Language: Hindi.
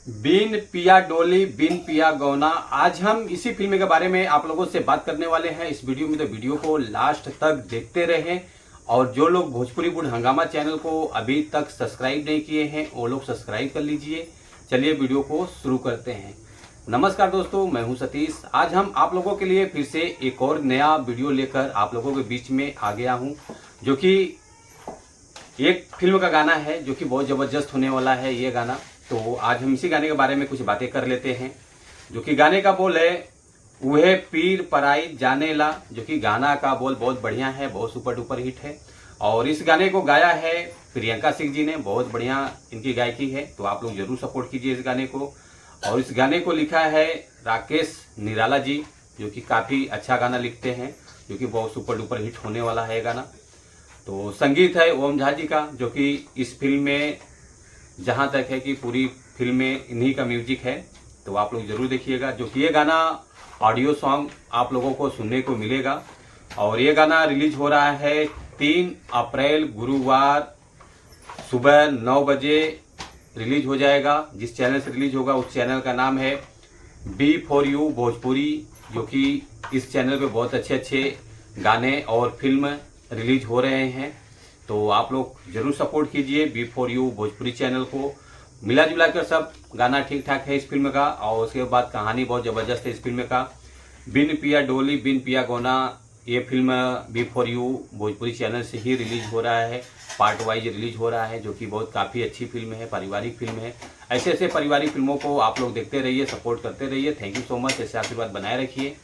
बिन पिया डोली बिन पिया गौना। आज हम इसी फिल्म के बारे में आप लोगों से बात करने वाले हैं इस वीडियो में, तो वीडियो को लास्ट तक देखते रहें। और जो लोग भोजपुरी बुढ़ हंगामा चैनल को अभी तक सब्सक्राइब नहीं किए हैं वो लोग सब्सक्राइब कर लीजिए। चलिए वीडियो को शुरू करते हैं। नमस्कार दोस्तों, मैं हूं सतीश। आज हम आप लोगों के लिए फिर से एक और नया वीडियो लेकर आप लोगों के बीच में आ गया हूं, जो कि एक फिल्म का गाना है जो कि बहुत ज़बरदस्त होने वाला है ये गाना। तो आज हम इसी गाने के बारे में कुछ बातें कर लेते हैं, जो कि गाने का बोल है वह पीर पराई जाने ला। जो कि गाना का बोल बहुत बढ़िया है, बहुत सुपर डुपर हिट है। और इस गाने को गाया है प्रियंका सिंह जी ने, बहुत बढ़िया इनकी गायकी है। तो आप लोग जरूर सपोर्ट कीजिए इस गाने को। और इस गाने को लिखा है राकेश निराला जी, जो कि काफ़ी अच्छा गाना लिखते हैं, जो कि बहुत सुपर डुपर हिट होने वाला है गाना। तो संगीत है ओम झा जी का, जो कि इस फिल्म में जहाँ तक है कि पूरी फिल्म में इन्हीं का म्यूजिक है। तो आप लोग जरूर देखिएगा। जो कि ये गाना ऑडियो सॉन्ग आप लोगों को सुनने को मिलेगा। और ये गाना रिलीज हो रहा है 3 अप्रैल गुरुवार सुबह 9 बजे रिलीज हो जाएगा। जिस चैनल से रिलीज होगा उस चैनल का नाम है B4U भोजपुरी, जो कि इस चैनल पे बहुत अच्छे अच्छे गाने और फिल्म रिलीज हो रहे हैं। तो आप लोग जरूर सपोर्ट कीजिए B4U भोजपुरी चैनल को। मिला जुला कर सब गाना ठीक ठाक है इस फिल्म का। और उसके बाद कहानी बहुत ज़बरदस्त है इस फिल्म का। बिन पिया डोली बिन पिया गौना ये फिल्म B4U भोजपुरी चैनल से ही रिलीज हो रहा है, पार्ट वाइज रिलीज हो रहा है, जो कि बहुत काफ़ी अच्छी फिल्म है, पारिवारिक फिल्म है। ऐसे ऐसे पारिवारिक फिल्मों को आप लोग देखते रहिए, सपोर्ट करते रहिए। Thank you so much. ऐसे आशीर्वाद बनाए रखिए।